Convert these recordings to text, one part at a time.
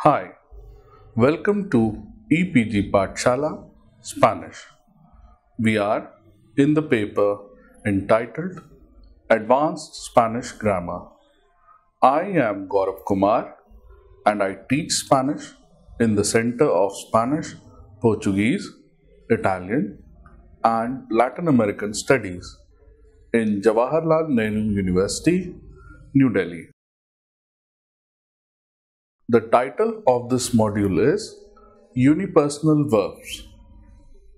Hi, welcome to EPG Pathshala Spanish. We are in the paper entitled Advanced Spanish Grammar. I am Gaurav Kumar and I teach Spanish in the Center of Spanish, Portuguese, Italian and Latin American Studies in Jawaharlal Nehru University, New Delhi. The title of this module is Unipersonal Verbs.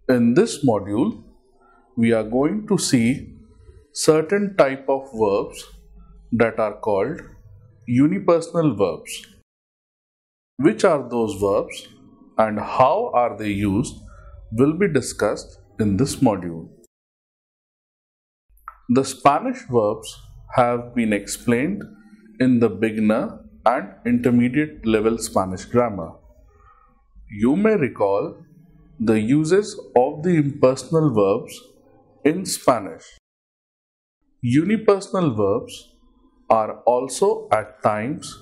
In this module, we are going to see certain type of verbs that are called unipersonal verbs. Which are those verbs and how are they used will be discussed in this module. The Spanish verbs have been explained in the beginner and intermediate level Spanish grammar. You may recall the uses of the impersonal verbs in Spanish. Unipersonal verbs are also at times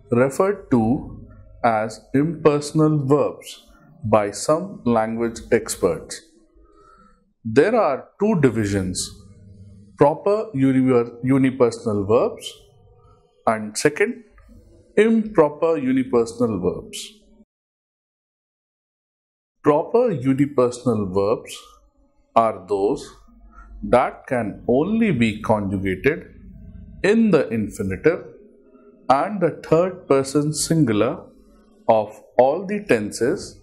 referred to as impersonal verbs by some language experts. There are two divisions: proper unipersonal verbs and second, improper unipersonal verbs. Proper unipersonal verbs are those that can only be conjugated in the infinitive and the third person singular of all the tenses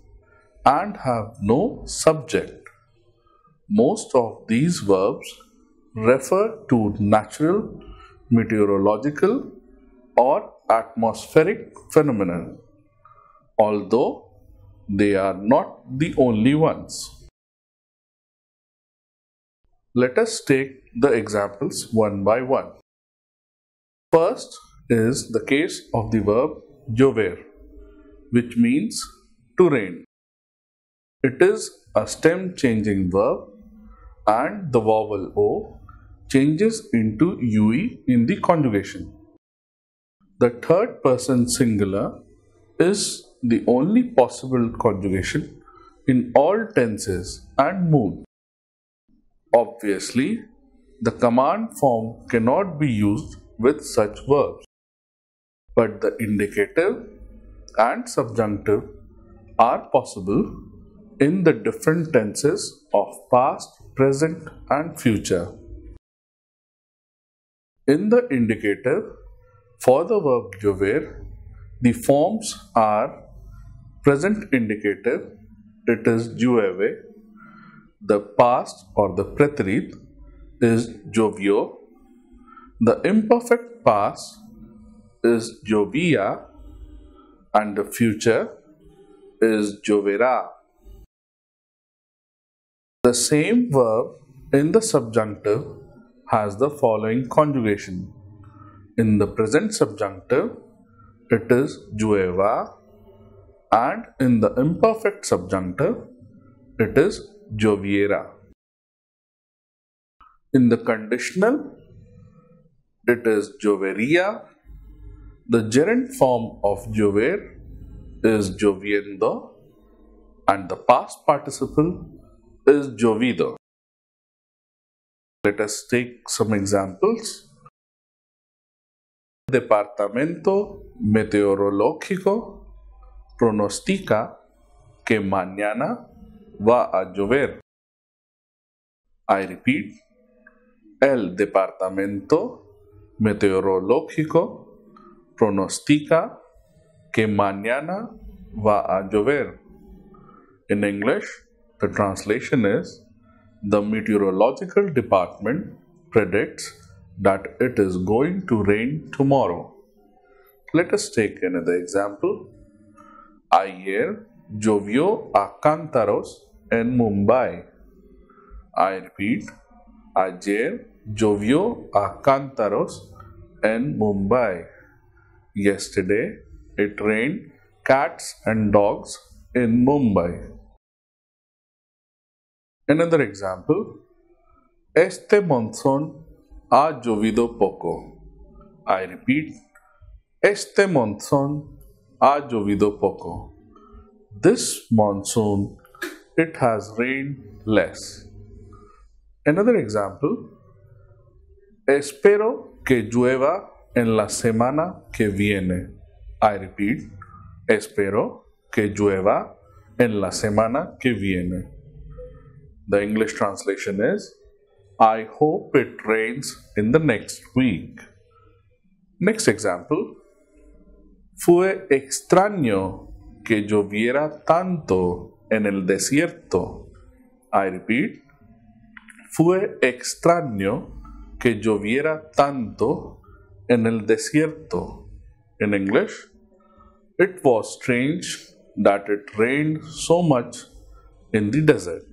and have no subject. Most of these verbs refer to natural, meteorological, or atmospheric phenomena, although they are not the only ones. Let us take the examples one by one. First is the case of the verb llover, which means to rain. It is a stem changing verb and the vowel O changes into UE in the conjugation. The third person singular is the only possible conjugation in all tenses and mood. Obviously, the command form cannot be used with such verbs, but the indicative and subjunctive are possible in the different tenses of past, present and future. In the indicative, for the verb llover, the forms are present indicative, it is llueve, the past or the preterite is llovió, the imperfect past is llovía, and the future is lloverá. The same verb in the subjunctive has the following conjugation. In the present subjunctive, it is llueva, and in the imperfect subjunctive, it is lloviera. In the conditional, it is llovería. The gerund form of llover is lloviendo, and the past participle is llovido. Let us take some examples. El Departamento Meteorológico pronostica que mañana va a llover. I repeat, el Departamento Meteorológico pronostica que mañana va a llover. In English, the translation is, the meteorological department predicts that it is going to rain tomorrow. Let us take another example. Ayer llovió a cántaros en Mumbai. I repeat, ayer llovió a cántaros en Mumbai. Yesterday, it rained cats and dogs in Mumbai. Another example, este monzón ha llovido poco. I repeat, este monzón ha llovido poco. This monsoon, it has rained less. Another example, espero que llueva en la semana que viene. I repeat, espero que llueva en la semana que viene. The English translation is, I hope it rains in the next week. Next example, fue extraño que lloviera tanto en el desierto. I repeat, fue extraño que lloviera tanto en el desierto. In English, it was strange that it rained so much in the desert.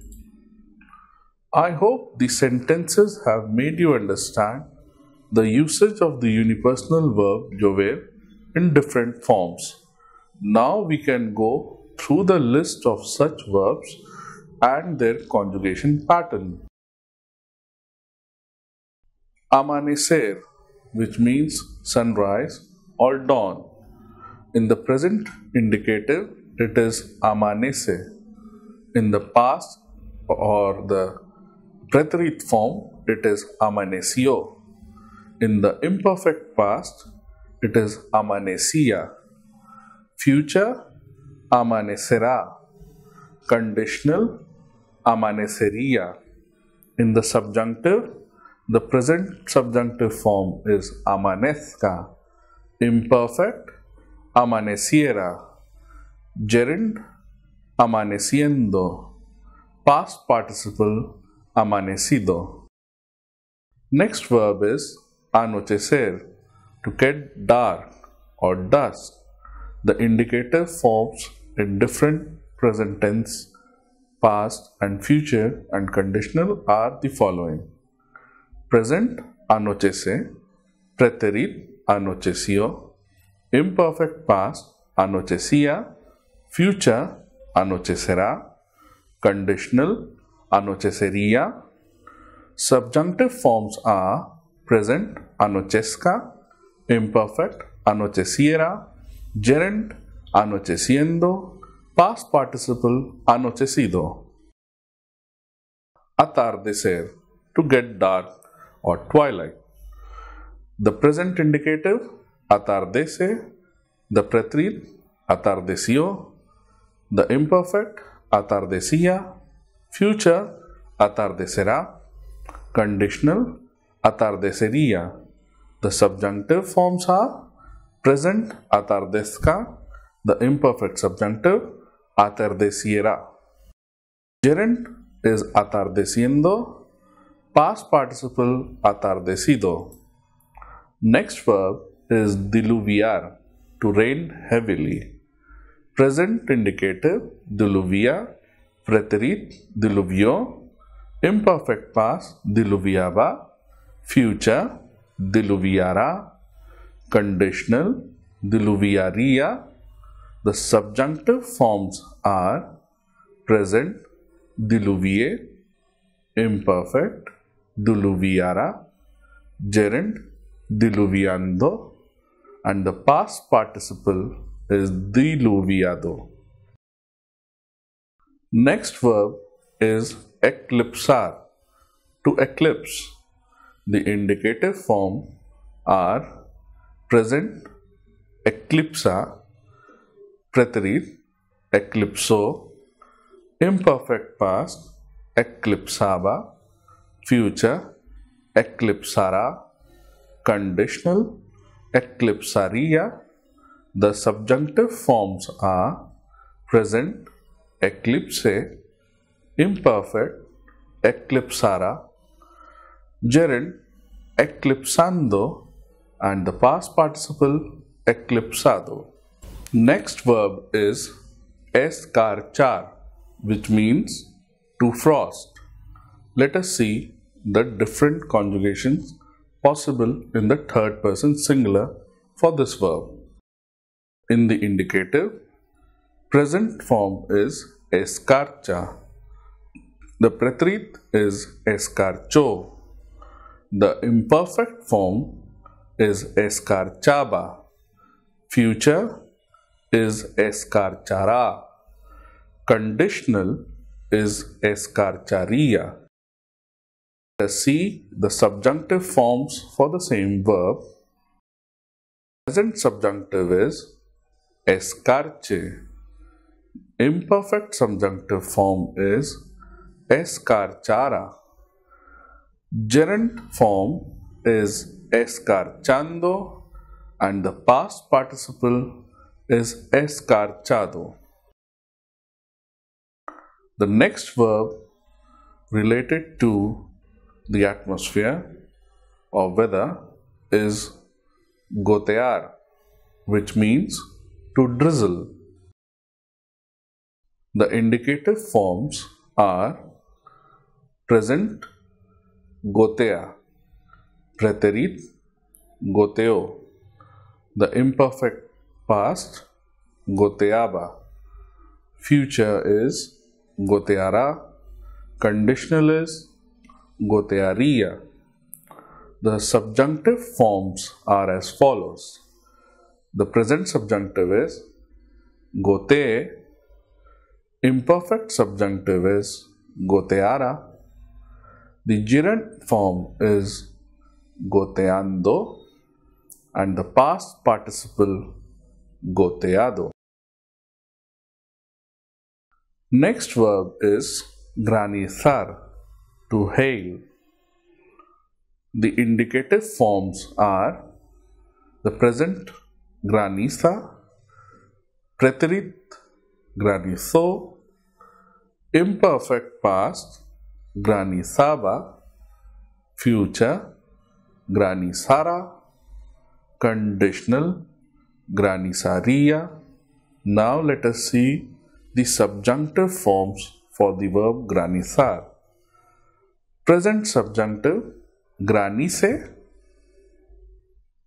I hope the sentences have made you understand the usage of the unipersonal verb llover in different forms. Now we can go through the list of such verbs and their conjugation pattern. Amanecer, which means sunrise or dawn. In the present indicative, it is amanece. In the past or the preterite form, it is amaneció. In the imperfect past, it is amanecía. Future, amanecerá. Conditional, amanecería. In the subjunctive, the present subjunctive form is amanezca. Imperfect, amaneciera. Gerund, amaneciendo. Past participle, amanecido. Next verb is anochecer, to get dark or dusk. The indicative forms in different present tense, past and future and conditional are the following. Present, anochece. Preterit, anocheció. Imperfect past, anochecía. Future, anochecerá. Conditional, anochecería. Subjunctive forms are present, anochezca. Imperfect, anocheciera. Gerund, anocheciendo. Past participle, anochecido. Atardecer, to get dark or twilight. The present indicative, atardece. The preterite, atardeció. The imperfect, atardecía. Future, atardecerá. Conditional, atardecería. The subjunctive forms are present, atardezca. The imperfect subjunctive, atardeciera. Gerund is atardeciendo. Past participle, atardecido. Next verb is diluviar, to rain heavily. Present indicative, diluvia. Preterite, diluvió. Imperfect past, diluviaba. Future, diluviará. Conditional, diluviaría. The subjunctive forms are present, diluvie. Imperfect, diluviara. Gerund, diluviando. And the past participle is diluviado. Next verb is eclipsar, to eclipse. The indicative form are present, eclipsa. Preterite, eclipsó. Imperfect past, eclipsaba. Future, eclipsará. Conditional, eclipsaría. The subjunctive forms are present, eclipse. Imperfect, eclipsará. Gerund, eclipsando. And the past participle, eclipsado. Next verb is escarchar, which means to frost. Let us see the different conjugations possible in the third person singular for this verb. In the indicative, present form is escarcha. The preterite is escarchó. The imperfect form is escarchaba. Future, is escarchará. Conditional is escarcharía. Let's see the subjunctive forms for the same verb. Present subjunctive is escarche. Imperfect subjunctive form is escarchara. Gerund form is escarchando and the past participle is escarchado. The next verb related to the atmosphere or weather is gotear, which means to drizzle. The indicative forms are present gotea, preterit goteo, the imperfect past goteaba, future is goteará, conditional is gotearía. The subjunctive forms are as follows. The present subjunctive is gotee, imperfect subjunctive is goteara, the gerund form is goteando, and the past participle goteado. Next verb is granizar, to hail. The indicative forms are the present graniza, preterit granizó, imperfect past granizaba, future granizara, conditional granizaría. Now let us see the subjunctive forms for the verb granizar. Present subjunctive granice,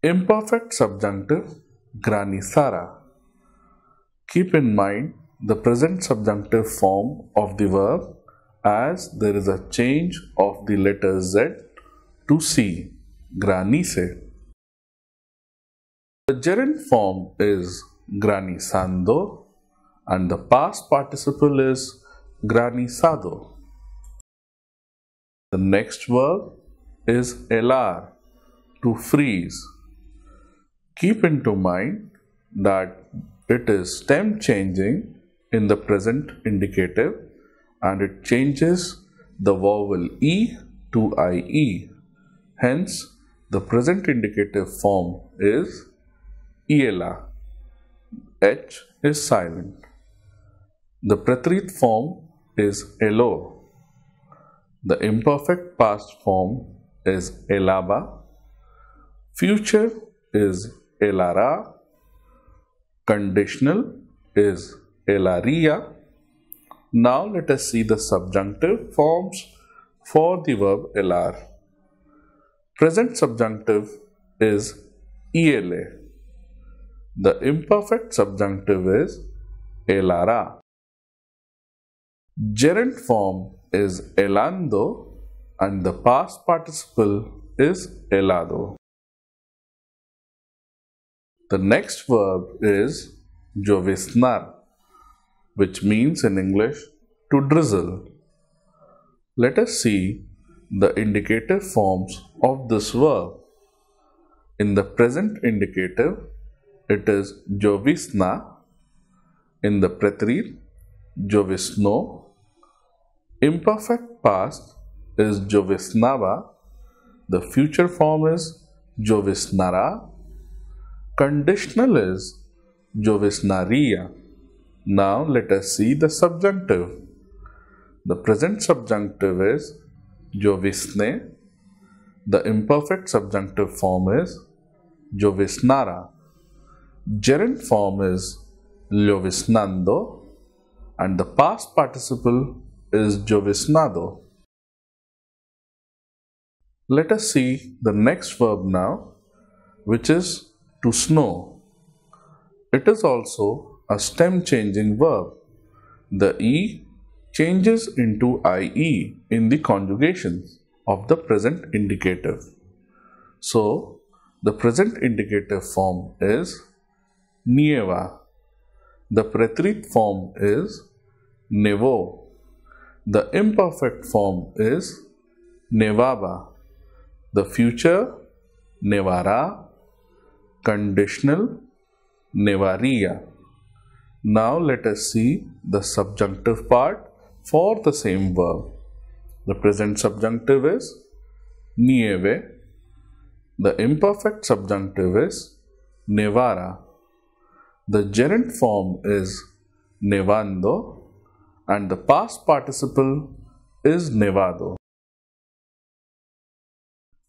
imperfect subjunctive granizara. Keep in mind the present subjunctive form of the verb as there is a change of the letter Z to C, granice. The gerund form is granizando and the past participle is granizado. The next verb is helar, to freeze. Keep into mind that it is stem changing in the present indicative and it changes the vowel E to IE. Hence, the present indicative form is hiela. H is silent. The preterit form is heló. The imperfect past form is helaba. Future is helará. Conditional is helaría. Now let us see the subjunctive forms for the verb helar. Present subjunctive is hiele. The imperfect subjunctive is helará. Gerund form is helando and the past participle is helado. The next verb is lloviznar, which means in English to drizzle. Let us see the indicative forms of this verb. In the present indicative, it is llovizna. In the preterit, llovizno. Imperfect past is lloviznaba. The future form is lloviznará. Conditional is lloviznaría. Now let us see the subjunctive. The present subjunctive is llovizne. The imperfect subjunctive form is lloviznara. Gerund form is lloviznando and the past participle is lloviznado. Let us see the next verb now, which is to snow. It is also a stem changing verb. The E changes into IE in the conjugations of the present indicative. So, the present indicative form is nieva. The preterite form is nevo. The imperfect form is nevaba. The future nevara. Conditional nevaria. Now let us see the subjunctive part for the same verb. The present subjunctive is nieve. The imperfect subjunctive is nevara. The gerund form is nevando and the past participle is nevado.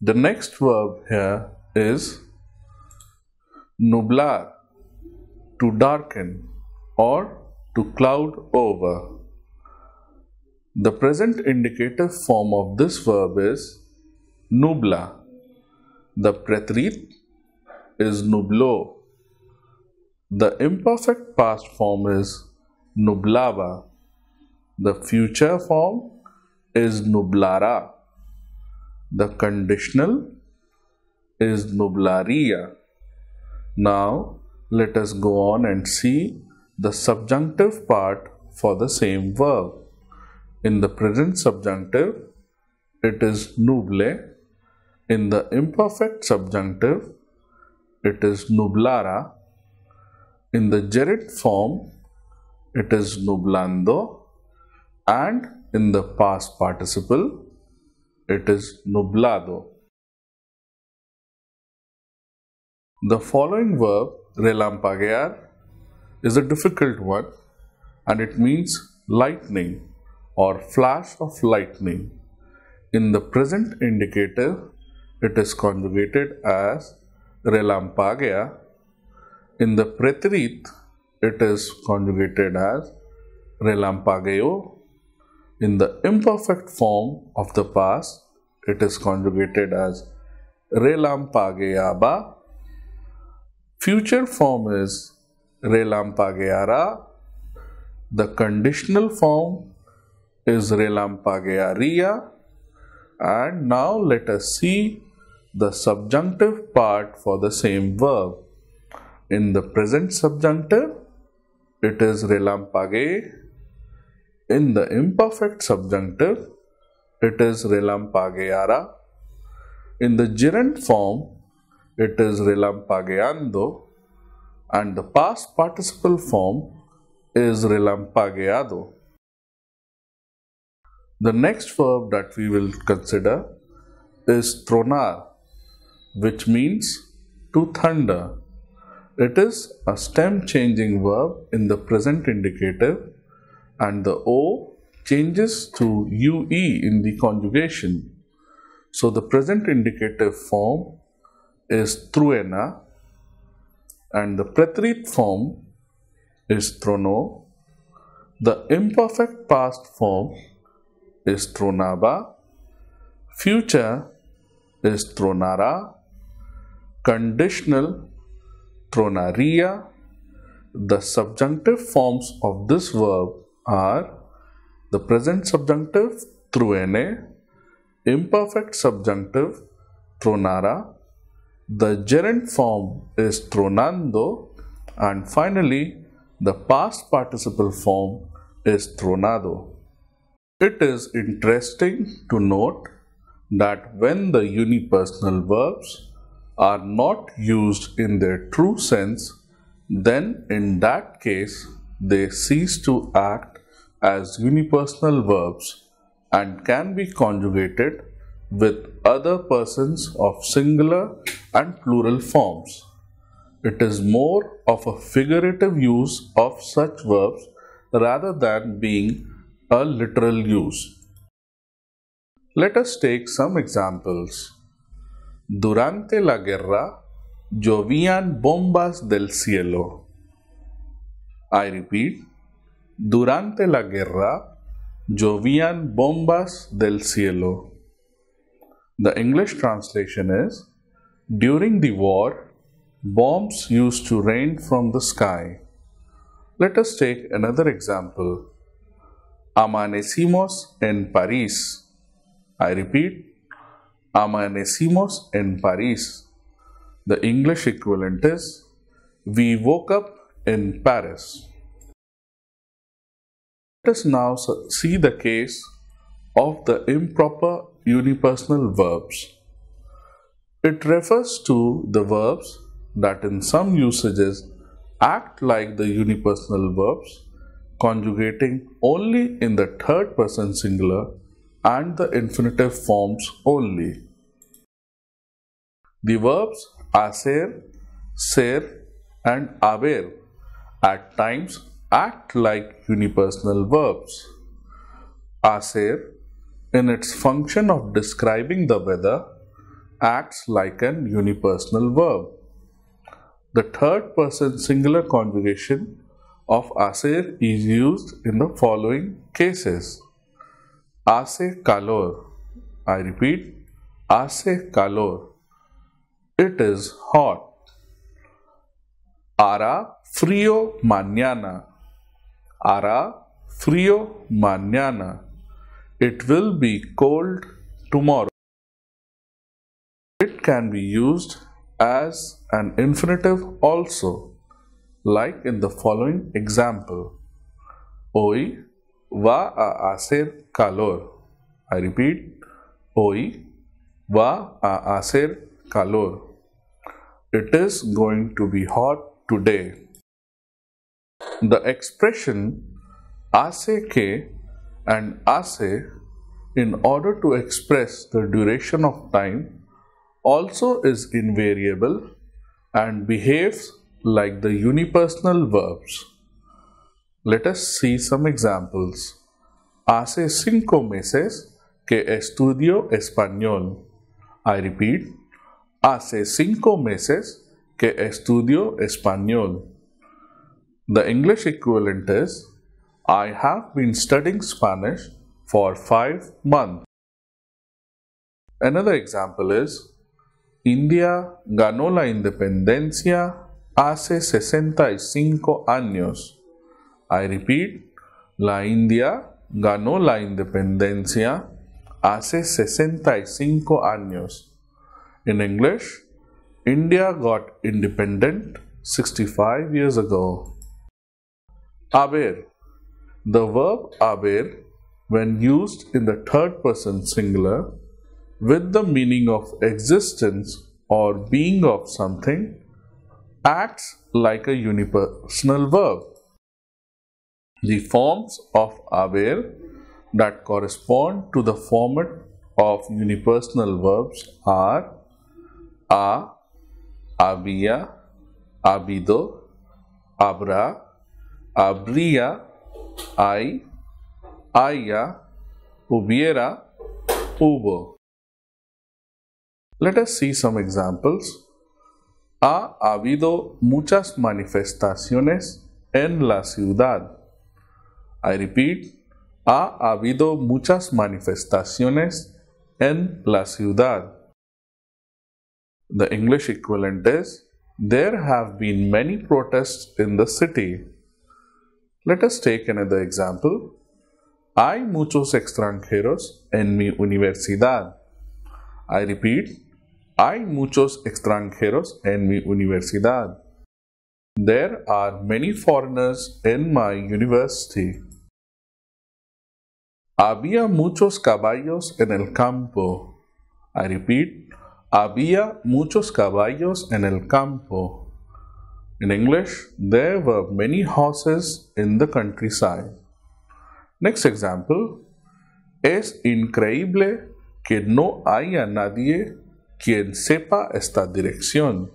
The next verb here is nublar, to darken or to cloud over. The present indicative form of this verb is nubla. The preterite is nublo. The imperfect past form is nublaba. The future form is nublara. The conditional is nublaria. Now let us go on and see the subjunctive part for the same verb. In the present subjunctive, it is nuble. In the imperfect subjunctive, it is nublara. In the gerund form, it is nublando. And in the past participle, it is nublado. The following verb, relampaguear, is a difficult one and it means lightning or flash of lightning. In the present indicative, it is conjugated as relampaguea. In the preterite, it is conjugated as relampagueo. In the imperfect form of the past, it is conjugated as relampagueaba. Future form is relampagueara. The conditional form is relampaguearia. And now let us see the subjunctive part for the same verb. In the present subjunctive, it is relampague. In the imperfect subjunctive, it is relampagueara. In the gerund form, it is relampagueando. And the past participle form is relampagueado. The next verb that we will consider is tronar, which means to thunder. It is a stem changing verb in the present indicative and the O changes to UE in the conjugation. So the present indicative form is truena and the preterite form is trono. The imperfect past form is tronaba. Future is tronara. Conditional tronaria. The subjunctive forms of this verb are the present subjunctive truene, imperfect subjunctive tronara, the gerund form is tronando, and finally the past participle form is tronado. It is interesting to note that when the unipersonal verbs are not used in their true sense, then in that case they cease to act as unipersonal verbs and can be conjugated with other persons of singular and plural forms. It is more of a figurative use of such verbs rather than being a literal use. Let us take some examples. Durante la guerra llovían bombas del cielo. I repeat, durante la guerra llovían bombas del cielo. The English translation is, during the war, bombs used to rain from the sky. Let us take another example. Amanecimos en París. I repeat, amanecimos en París. The English equivalent is, we woke up in Paris. Let us now see the case of the improper unipersonal verbs. It refers to the verbs that in some usages act like the unipersonal verbs, conjugating only in the third person singular and the infinitive forms only. The verbs hacer, ser, and haber at times act like unipersonal verbs. Hacer, in its function of describing the weather, acts like an unipersonal verb. The third person singular conjugation of hacer is used in the following cases. Hace calor. I repeat, hace calor. It is hot. Hará frío mañana. Hará frío mañana. It will be cold tomorrow. It can be used as an infinitive also, like in the following example. Hoy va a hacer calor. I repeat, hoy va a hacer calor. It is going to be hot today. The expression hace que and hace, in order to express the duration of time, also is invariable and behaves like the unipersonal verbs. Let us see some examples. Hace 5 meses que estudio español. I repeat, hace 5 meses que estudio español. The English equivalent is, I have been studying Spanish for 5 months. Another example is, India ganó la independencia hace 65 años. I repeat, la India ganó la independencia hace 65 años. In English, India got independent 65 years ago. Haber. The verb haber, when used in the third person singular, with the meaning of existence or being of something, acts like a unipersonal verb. The forms of haber that correspond to the format of unipersonal verbs are ha, había, habido, habrá, habría, hay, haya, hubiera, hubo. Let us see some examples. Ha habido muchas manifestaciones en la ciudad. I repeat, ha habido muchas manifestaciones en la ciudad. The English equivalent is, there have been many protests in the city. Let us take another example. Hay muchos extranjeros en mi universidad. I repeat, hay muchos extranjeros en mi universidad. There are many foreigners in my university. Había muchos caballos en el campo. I repeat, había muchos caballos en el campo. In English, there were many horses in the countryside. Next example. Es increíble que no haya nadie quien sepa esta dirección.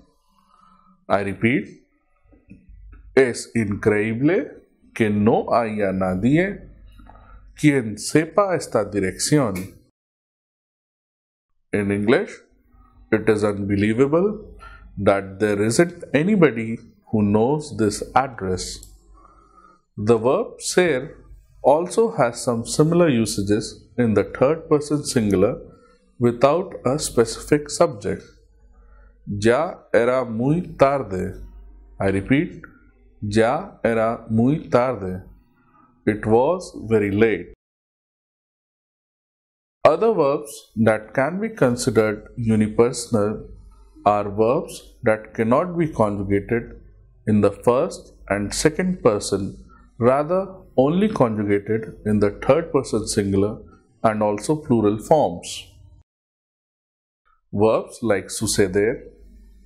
I repeat, es increíble que no haya nadie quien sepa esta dirección. In English, it is unbelievable that there isn't anybody who knows this address. The verb ser also has some similar usages in the third person singular without a specific subject. Ya era muy tarde. I repeat, ya era muy tarde. It was very late. Other verbs that can be considered unipersonal are verbs that cannot be conjugated in the first and second person, rather only conjugated in the third person singular and also plural forms. Verbs like suceder,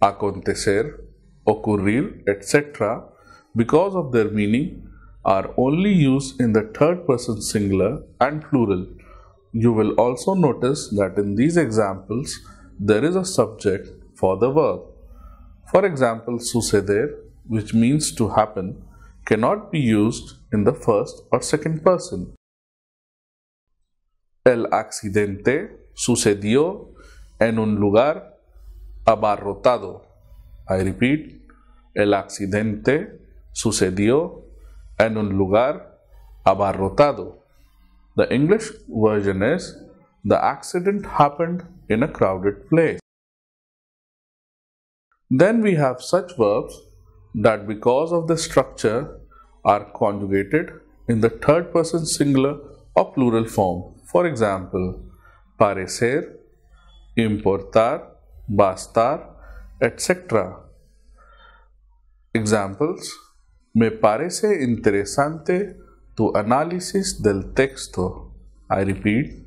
acontecer, ocurrir, etc., because of their meaning, are only used in the third person singular and plural. You will also notice that in these examples, there is a subject for the verb. For example, suceder, which means to happen, cannot be used in the first or second person. El accidente sucedió en un lugar abarrotado. I repeat, el accidente sucedió en un lugar abarrotado. The English version is, the accident happened in a crowded place. Then we have such verbs that because of the structure are conjugated in the third person singular or plural form. For example, parecer, importar, bastar, etc. Examples: me parece interesante tu análisis del texto. I repeat,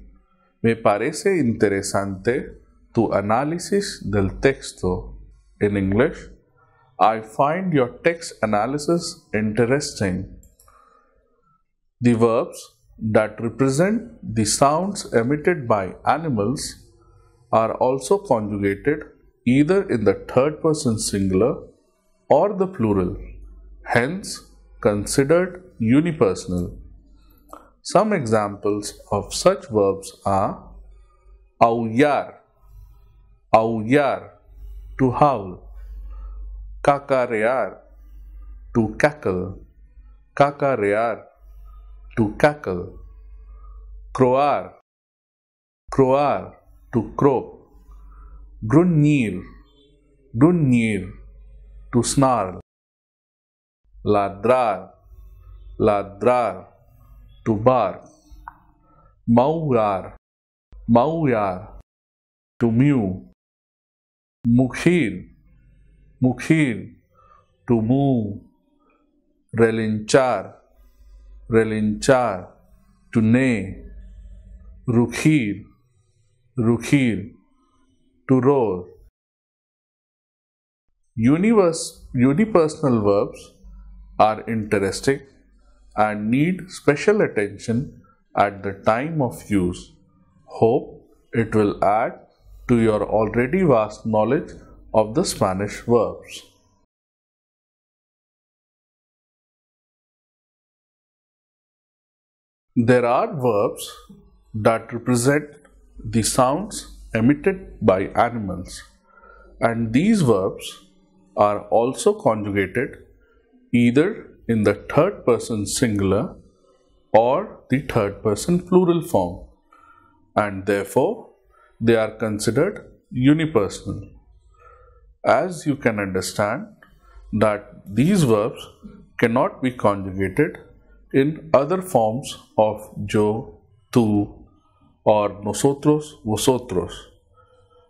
me parece interesante tu análisis del texto. In English, I find your text analysis interesting. The verbs that represent the sounds emitted by animals are also conjugated either in the third person singular or the plural, hence considered unipersonal. Some examples of such verbs are aullar, aullar, to howl, cacarear, to cackle, cacarear, to cackle, croar, croar, to crow, gruñir, gruñir, to snarl, ladrar, ladrar, to bark, maullar, maullar, to mew, mugir, mugir, to moo, relinchar, relinchar, to neigh, rugir, rugir, to roar. Unipersonal verbs are interesting and need special attention at the time of use. Hope it will add to your already vast knowledge of the Spanish verbs. There are verbs that represent the sounds emitted by animals, and these verbs are also conjugated either in the third person singular or the third person plural form, and therefore they are considered unipersonal. As you can understand that these verbs cannot be conjugated in other forms of yo, tú, or nosotros, vosotros,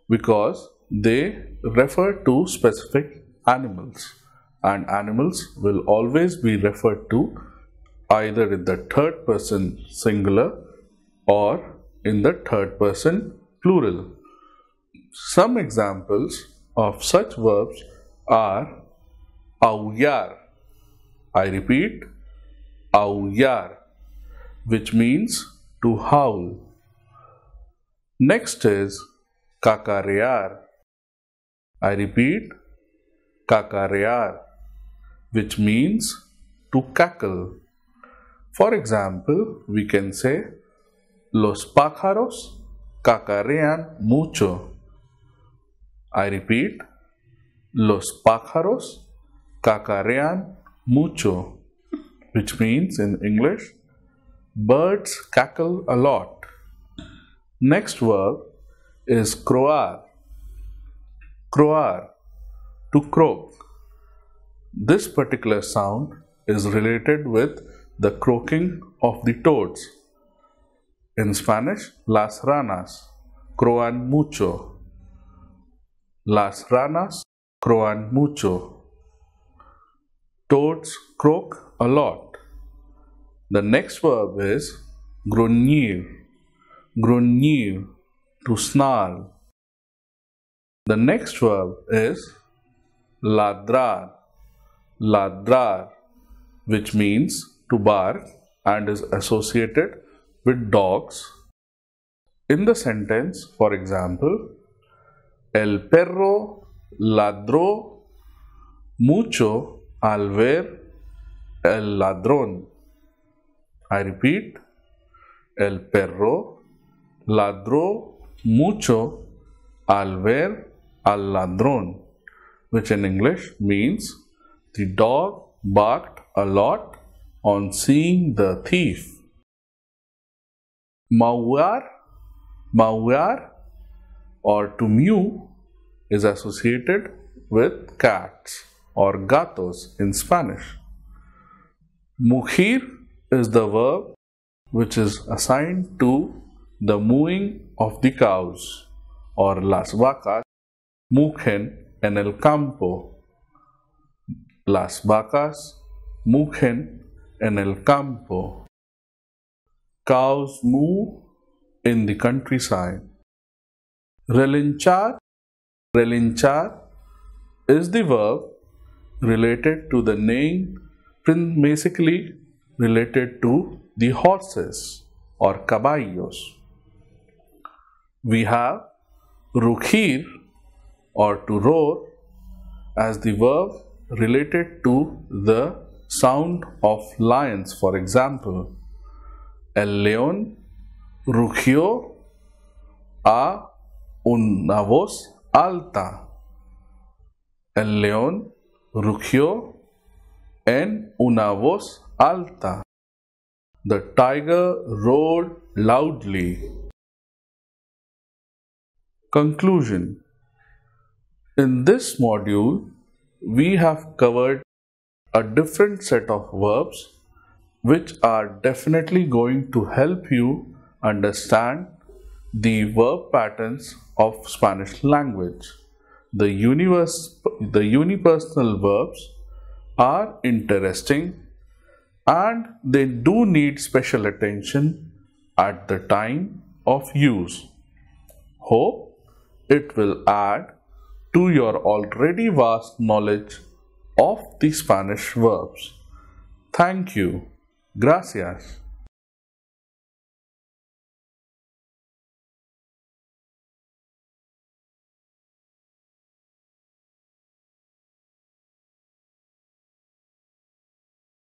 because they refer to specific animals, and animals will always be referred to either in the third person singular or in the third person plural. Some examples of such verbs are aullar, I repeat, aullar, which means to howl. Next is cacarear, I repeat, cacarear, which means to cackle. For example, we can say, los pájaros cacarean mucho. I repeat, los pájaros cacarean mucho, which means in English, birds cackle a lot. Next verb is croar, croar, to croak. This particular sound is related with the croaking of the toads. In Spanish, las ranas croan mucho. Las ranas croan mucho. Toads croak a lot. The next verb is gruñir. Gruñir, to snarl. The next verb is ladrar. Ladrar, which means to bark and is associated with dogs. In the sentence, for example, el perro ladró mucho al ver el ladrón. I repeat, el perro ladró mucho al ver al ladrón, which in English means the dog barked a lot on seeing the thief. Maullar, maullar, or to mew is associated with cats or gatos in Spanish. Mugir is the verb which is assigned to the mooing of the cows, or las vacas mugen en el campo. Las vacas mugen en el campo. Cows moo in the countryside. Relinchar. Relinchar is the verb related to the name, basically related to the horses or caballos. We have rugir, or to roar, as the verb related to the sound of lions. For example, el león rugió a una voz alta. El león rugió en una voz alta. The tiger roared loudly. Conclusion. In this module, we have covered a different set of verbs which are definitely going to help you understand the verb patterns of Spanish language. The unipersonal verbs are interesting and they do need special attention at the time of use. Hope it will add to your already vast knowledge of the Spanish verbs. Thank you. Gracias.